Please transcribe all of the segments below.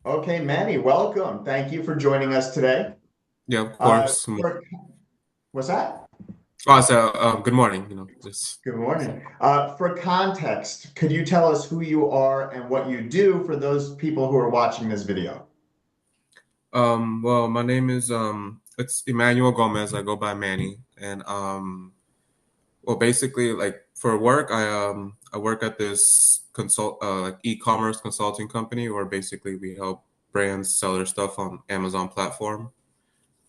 Okay, Manny, welcome. Thank you for joining us today. Yeah, of Uh, course. what's that? Oh, so good morning. Just Good morning. For context, could you tell us who you are and what you do for those people who are watching this video? well, my name is it's Emmanuel Gomez. I go by Manny, and well, basically, like for work, I work at this like e-commerce consulting company where basically we help brands sell their stuff on Amazon platform,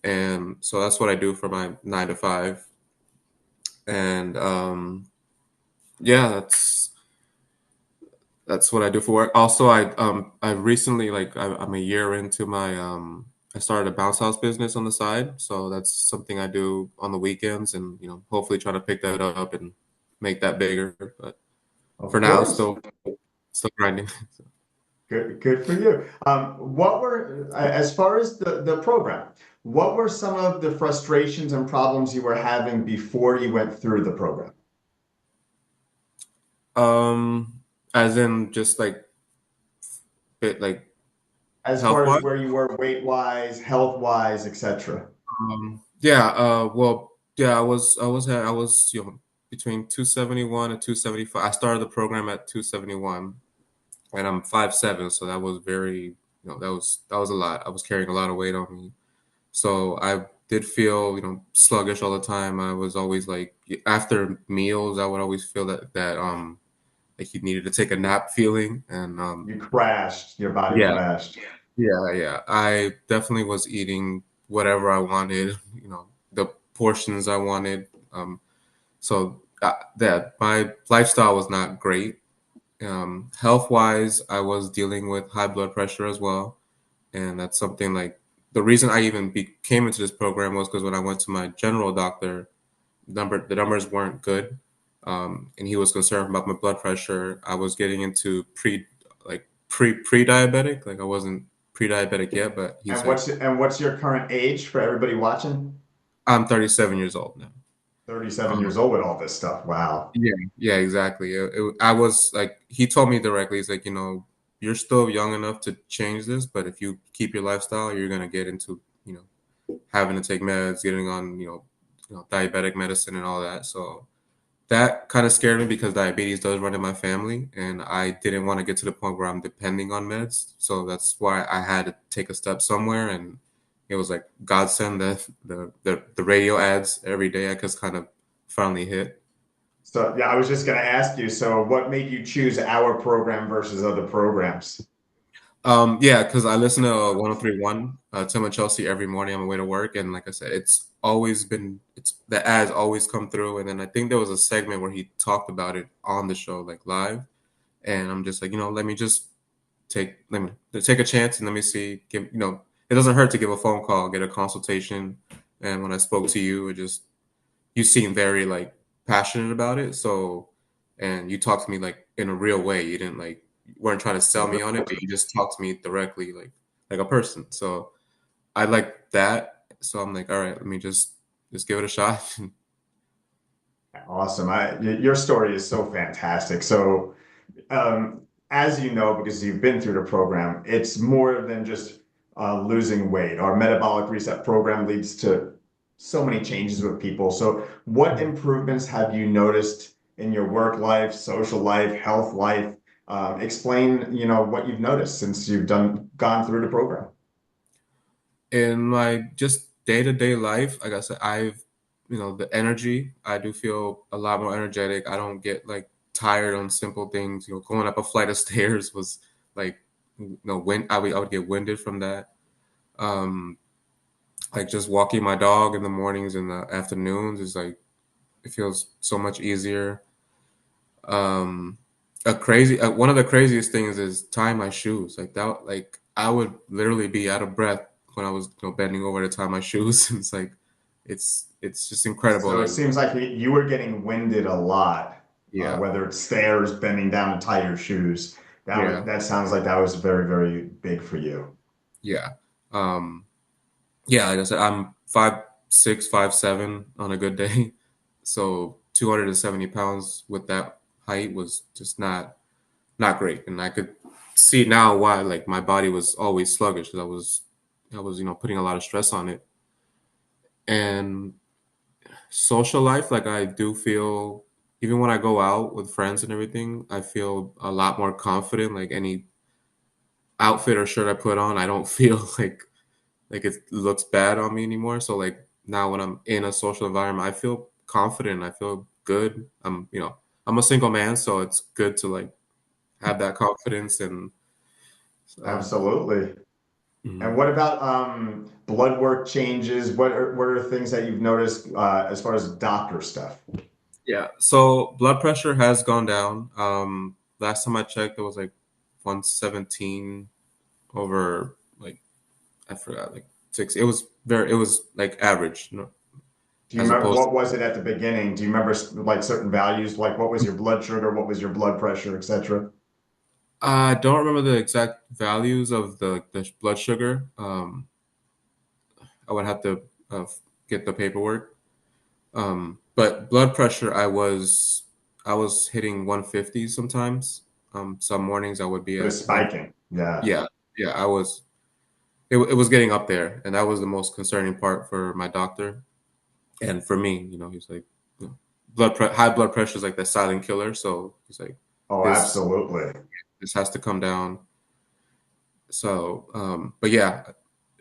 and so that's what I do for my 9 to 5, and yeah, that's what I do for work. Also, I recently I'm a year into my I started a bounce house business on the side, so that's something I do on the weekends, and hopefully try to pick that up and make that bigger. But Of for now, course. still grinding. Good for you. As far as the program, what were some of the frustrations and problems you were having before you went through the program? As in just like bit like As health far as wise. where you were weight-wise, health-wise, etc. Yeah. Well, yeah. I was between 271 and 275. I started the program at 271. And I'm 5'7", so that was that was a lot. I was carrying a lot of weight on me, so I did feel sluggish all the time. I was always like after meals, I would always feel that like you needed to take a nap feeling, and You crashed, your body yeah, crashed. yeah. I definitely was eating whatever I wanted, the portions I wanted. So that my lifestyle was not great. Health wise, I was dealing with high blood pressure as well, and that's something like the reason I even came into this program was because when I went to my general doctor, the numbers weren't good, and he was concerned about my blood pressure. I was getting into pre diabetic, like I wasn't pre diabetic yet, but he's And like, what's your current age for everybody watching? I'm 37 years old now. 37 years Um, old with all this stuff. Wow. Yeah, yeah, exactly. I was like, he told me directly, he's like, you're still young enough to change this, but if you keep your lifestyle, you're gonna get into, having to take meds, getting on, diabetic medicine and all that. So that kind of scared me because diabetes does run in my family, and I didn't want to get to the point where I'm depending on meds. So that's why I had to take a step somewhere, and it was like godsend that the radio ads every day I just kind of finally hit. So yeah, I was just going to ask you, so what made you choose our program versus other programs? Yeah, because I listen to 1031, Tim and Chelsea every morning on my way to work, and like I said, it's the ads always come through, and then I think there was a segment where he talked about it on the show, like live, and I'm just like, let me just let me take a chance and let me see, it doesn't hurt to give a phone call, get a consultation, and when I spoke to you, you seemed very like passionate about it. So, and you talked to me like in a real way. You didn't like you weren't trying to sell me on it, but you just talked to me directly, like a person. So I like that. So I'm like, all right, let me just give it a shot. Awesome. Your story is so fantastic. So, as you know, because you've been through the program, it's more than just losing weight. Our metabolic reset program leads to so many changes with people. So, what improvements have you noticed in your work life, social life, health life? Explain, what you've noticed since you've gone through the program. In my just day to day life, like I said, the energy. I do feel a lot more energetic. I don't get like tired on simple things. Going up a flight of stairs was like, wind. I would get winded from that. Um, like just walking my dog in the mornings and the afternoons is like it feels so much easier. Um, one of the craziest things is tying my shoes. Like that, like I would literally be out of breath when I was bending over to tie my shoes. It's like it's just incredible. So it Like seems like you were getting winded a lot, yeah, whether it's stairs, bending down to tie your shoes. yeah, That sounds like that was very, very big for you. yeah. Um, yeah. Like I said, I'm 5'6", 5'7" on a good day. So 270 pounds with that height was just not great, and I could see now why like my body was always sluggish because I was putting a lot of stress on it. And social life, like I do feel even when I go out with friends and everything, I feel a lot more confident. Like any outfit or shirt I put on, I don't feel like it looks bad on me anymore. So like now when I'm in a social environment, I feel confident. I feel good. I'm a single man, so it's good to like have that confidence and um, Absolutely. And mhm. what about blood work changes? What are things that you've noticed as far as doctor stuff? Yeah. So blood pressure has gone down. Last time I checked, it was like 117 over like I forgot like six. It was like average, Do you as remember opposed to what was it at the beginning? Do you remember like certain values, like what was your blood sugar, what was your blood pressure, etc.? I don't remember the exact values of the blood sugar. I would have to get the paperwork. But blood pressure, I was hitting 150 sometimes. Some mornings I would be It at was spiking. Yeah, yeah, yeah. It was getting up there, and that was the most concerning part for my doctor and for me. He's like, you know, high blood pressure is like the silent killer. So he's like, oh, this absolutely. this has to come down. So, but yeah,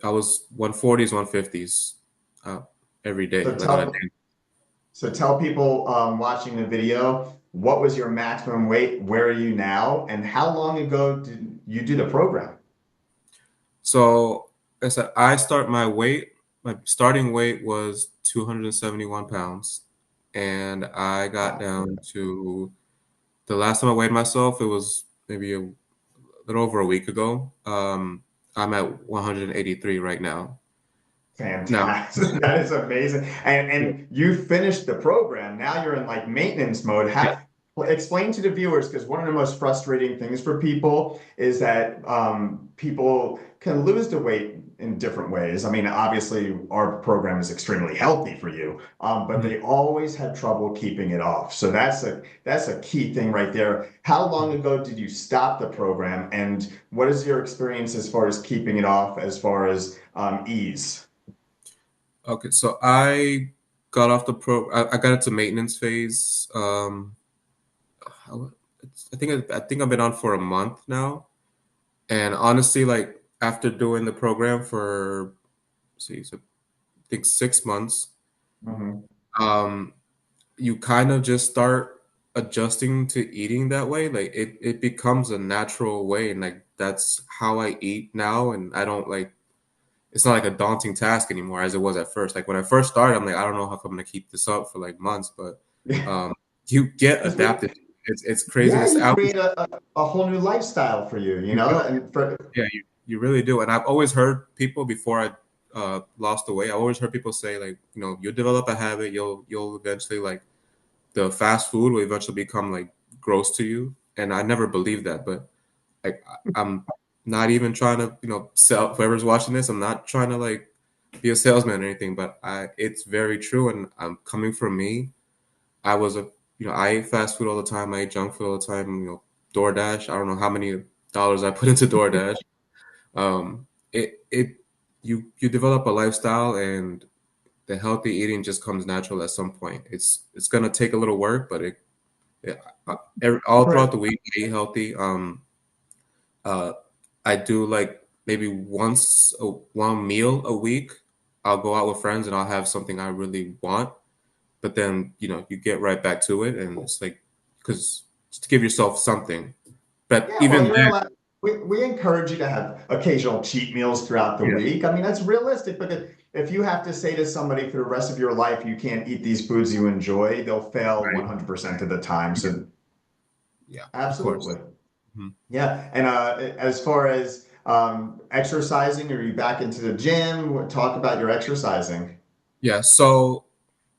I was 140s, 150s uh, every day, So like on a day. tell people watching the video, what was your maximum weight? Where are you now? And how long ago did you do the program? So, I said my starting weight was 271 pounds, and I got Wow, down to the last time I weighed myself, it was maybe a little over a week ago. I'm at 183 right now. Now, fantastic. That is amazing. And yeah, you finished the program. Now you're in like maintenance mode. yeah, Well, explain to the viewers, because one of the most frustrating things for people is that people can lose the weight in different ways. I mean, obviously, our program is extremely healthy for you, but mhm, they always have trouble keeping it off. So that's a key thing right there. How long mhm. ago did you stop the program, and what is your experience as far as keeping it off, as far as ease? Okay, so I got off the I got into maintenance phase. How- I think I've been on for a month now, and honestly, like after doing the program for, see, so I think 6 months, Mhm. um, you kind of just start adjusting to eating that way. Like it becomes a natural way, and like that's how I eat now, and I don't like. It's not like a daunting task anymore as it was at first. Like when I first started, I'm like, I don't know how I'm gonna keep this up for like months, but um, you get Because we, adapted. It's yeah, craziness. you create a whole new lifestyle for you, you You know, do. and for Yeah, you really do. And I've always heard people before I lost the weight. I always heard people say like, you develop a habit, you'll eventually like the fast food will eventually become like gross to you. And I never believed that, but like I'm not even trying to sell whoever's watching this. I'm not trying to like be a salesman or anything, but it's very true. And I'm coming from me. I was I ate fast food all the time. I ate junk food all the time. DoorDash. I don't know how many dollars I put into DoorDash. It you develop a lifestyle, and the healthy eating just comes natural at some point. It's gonna take a little work, but all throughout the week I eat healthy. Uh, I do like maybe one meal a week. I'll go out with friends and I'll have something I really want, but then you get right back to it, and it's like because just to give yourself something. But yeah, well, even you're then, allowed. We encourage you to have occasional cheat meals throughout the yeah, week. I mean, that's realistic because if you have to say to somebody for the rest of your life you can't eat these foods you enjoy, they'll fail right, 100% of the time. yeah, So, yeah, of course. absolutely. Mhm. Yeah. And as far as exercising, are you back into the gym? Talk about your exercising. Yeah. So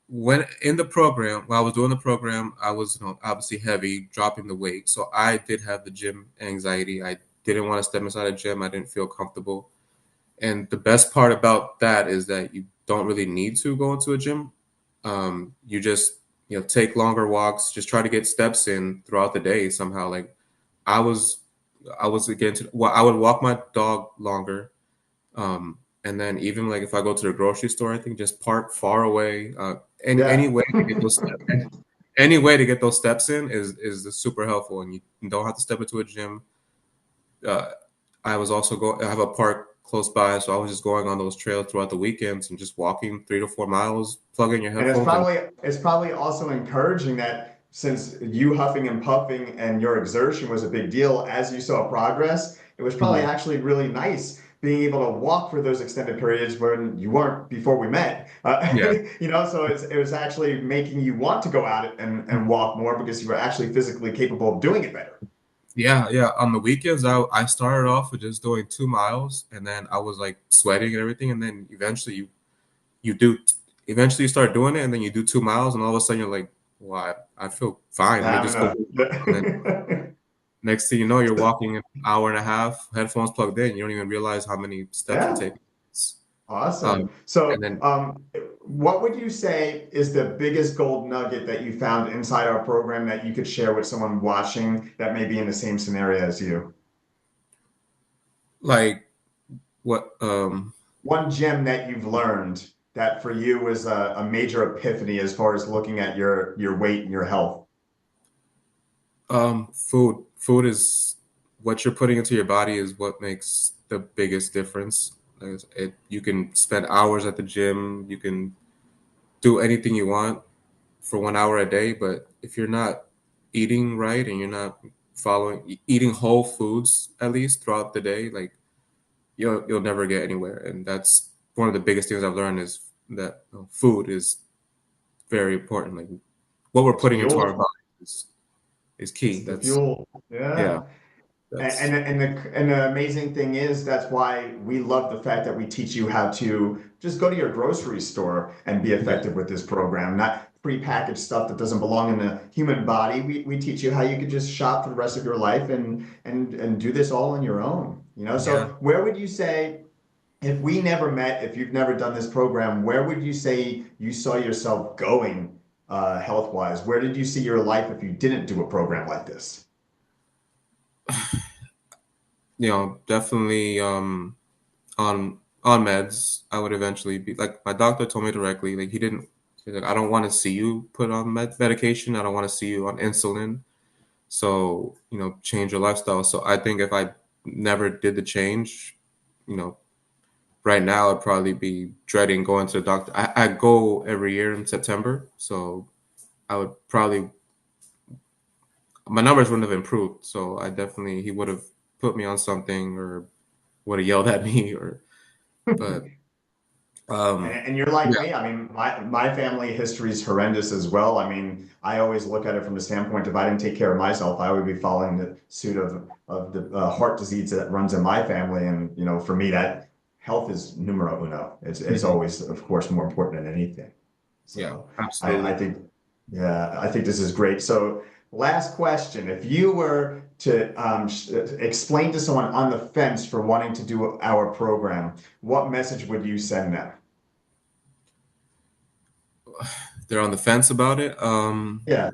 when in the program, while I was doing the program, I was obviously heavy, dropping the weight. So I did have the gym anxiety. I didn't want to step inside a gym. I didn't feel comfortable. And the best part about that is that you don't really need to go into a gym. You just take longer walks, just try to get steps in throughout the day somehow. Like I was I was again to, well, I would walk my dog longer. And then even like if I go to the grocery store, I think just park far away. Any Yeah. way to get those any way to get those steps in is super helpful, and you don't have to step into a gym. Uh, I was also I have a park close by, so I was just going on those trails throughout the weekends and just walking 3 to 4 miles, plugging your And headphones, and it's probably also encouraging that since you huffing and puffing and your exertion was a big deal, as you saw progress, it was probably Mhm. actually really nice being able to walk for those extended periods when you weren't before we met. Yeah. So it was actually making you want to go out and walk more because you were actually physically capable of doing it better. Yeah, yeah. On the weekends, I started off with just doing 2 miles, and then I was like sweating and everything, and then eventually you do eventually you start doing it, and then you do 2 miles, and all of a sudden you're like, well, I feel fine. Let me just go Stamina. do it. And then next thing you know, you're walking an hour and a half, headphones plugged in. You don't even realize how many steps you're Yeah. taking. Awesome. And So, then what would you say is the biggest gold nugget that you found inside our program that you could share with someone watching that may be in the same scenario as you? like what One gem that you've learned that for you was a major epiphany as far as looking at your weight and your health. food is what you're putting into your body is what makes the biggest difference. You can spend hours at the gym, you can do anything you want for 1 hour a day, but if you're not eating right and you're not eating whole foods at least throughout the day, like you'll never get anywhere. And that's one of the biggest things I've learned is that food is very important. Like what we're It's putting into our fuel. body is key. It's the That's fuel. yeah, Yeah. that's And the amazing thing is that's why we love the fact that we teach you how to just go to your grocery store and be yeah, effective with this program, not prepackaged stuff that doesn't belong in the human body. We teach you how you could just shop for the rest of your life and do this all on your own. yeah. So where would you say if we never met, if you've never done this program, where would you say you saw yourself going health wise? Where did you see your life if you didn't do a program like this? Definitely on meds. I would eventually be like my doctor told me directly. Like he's like, I don't want to see you put on medication. I don't want to see you on insulin. So change your lifestyle. So I think if I never did the change, you know, right now I'd probably be dreading going to the doctor. I go every year in September, so I would probably my numbers wouldn't have improved. So I definitely he would have put me on something or would have yelled at me or but um And you're like yeah, me. I mean, my family history is horrendous as well. I mean, I always look at it from the standpoint if I didn't take care of myself, I would be following the suit of the heart disease that runs in my family. And for me, that health is numero uno. It's mhm, always, of course, more important than anything. yeah, So I absolutely. think, yeah, I think this is great. So last question: if you were to explain to someone on the fence for wanting to do our program, what message would you send them? They're on the fence about it. Yeah.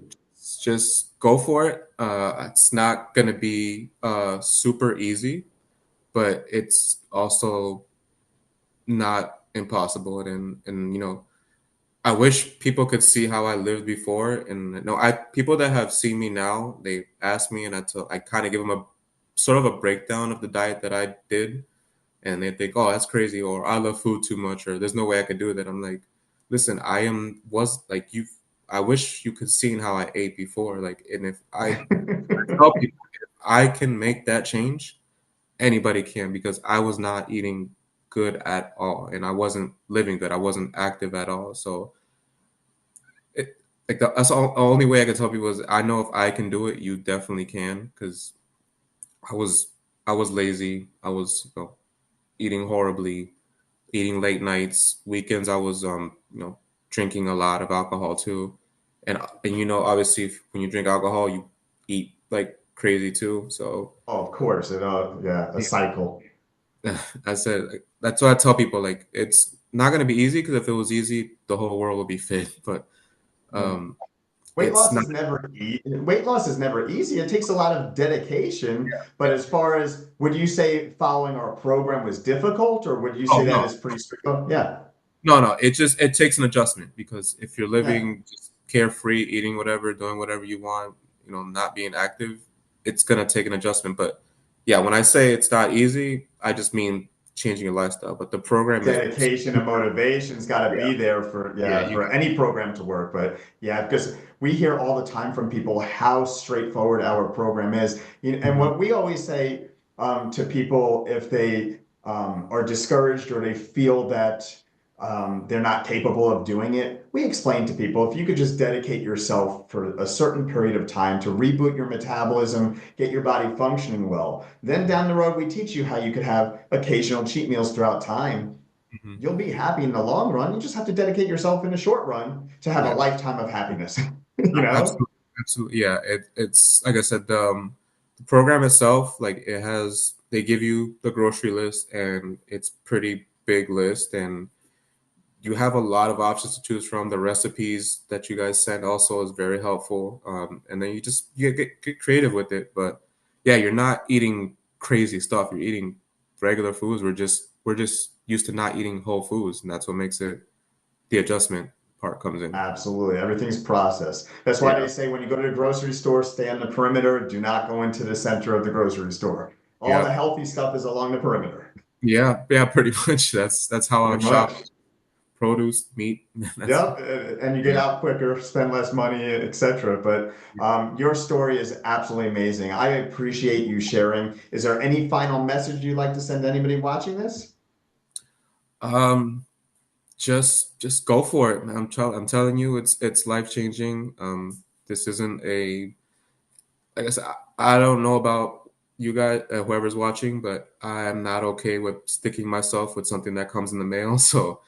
Just go for it. It's not gonna be super easy, but it's also not impossible. And I wish people could see how I lived before. And no, I people that have seen me now, they ask me, and I kind of give them a sort of a breakdown of the diet that I did, and they think, "Oh, that's crazy," or "I love food too much," or "There's no way I could do that." I'm like, listen, I am was like you. I wish you could seen how I ate before. Like, and if I tell people if I can make that change, anybody can because I was not eating good at all, and I wasn't living good. I wasn't active at all. So, that's the only way I can tell people is I know if I can do it, you definitely can. Because I was I was lazy. I was eating horribly, eating late nights, weekends. I was drinking a lot of alcohol too, and obviously when you drink alcohol, you eat like crazy too. So Oh, of course. Yeah, a yeah, cycle. I said like, that's why I tell people like it's not gonna be easy because if it was easy, the whole world would be fit. But Yeah. um, it's not. Weight loss is never easy. It takes a lot of dedication. But Yeah. as far as, would you say following our program was difficult, or would you Oh say that no, is pretty strict? Oh, yeah, no. It takes an adjustment because if you're yeah. living just carefree, eating whatever, doing whatever you want, not being active, it's gonna take an adjustment. But yeah, when I say it's not easy, I just mean changing your lifestyle. But the program is Dedication and super. motivation's got to Yeah, be there for, yeah. yeah, for any program to work. But yeah, because we hear all the time from people how straightforward our program is. And Mhm. what we always say to people, if they are discouraged or they feel that they're not capable of doing it, we explain to people, if you could just dedicate yourself for a certain period of time to reboot your metabolism, get your body functioning well, then down the road we teach you how you could have occasional cheat meals throughout time. Mhm. You'll be happy in the long run. You just have to dedicate yourself in the short run to have a Yeah. lifetime of happiness. You know? Absolutely, absolutely. Yeah, it's like I said, the program itself, like they give you the grocery list, and it's pretty big list, and you have a lot of options to choose from. The recipes that you guys send also is very helpful, and then you get creative with it. But yeah, you're not eating crazy stuff. You're eating regular foods. We're just used to not eating whole foods, and that's what makes it the adjustment part comes in. Absolutely. Everything's processed. That's why Yeah. they say when you go to the grocery store, stay on the perimeter. Do not go into the center of the grocery store. All Yeah. the healthy stuff is along the perimeter. Yeah, yeah, pretty much. That's how I Pretty much. shop. Produce, meat. That's Yep, and you get yeah. out quicker, spend less money, etc. But your story is absolutely amazing. I appreciate you sharing. Is there any final message you'd like to send to anybody watching this? Um, just go for it, man. I'm telling you, it's life changing. This isn't a. I guess I don't know about you guys, whoever's watching, but I am not okay with sticking myself with something that comes in the mail. So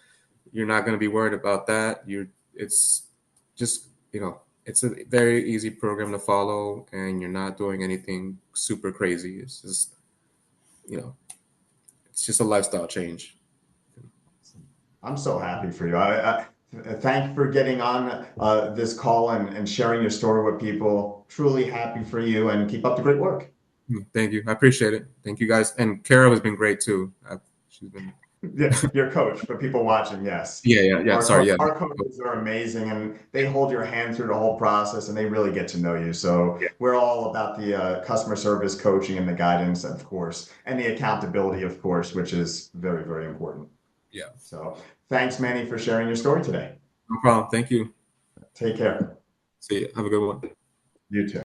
you're not going to be worried about that. It's just, it's a very easy program to follow, and you're not doing anything super crazy. It's just, you know, it's just a lifestyle change. I'm so happy for you. Thank you for getting on this call and sharing your story with people. Truly happy for you and keep up the great work. Thank you. I appreciate it. Thank you guys. And Kara has been great too. She's been, Yeah, your coach, for people watching, yes. yeah, yeah, yeah. Sorry. Yeah. Our coaches are amazing and they hold your hand through the whole process and they really get to know you. So Yeah. we're all about the customer service coaching and the guidance, of course, and the accountability, of course, which is very, very important. Yeah. So thanks, Manny, for sharing your story today. No problem. Thank you. Take care. See you. Have a good one. You too.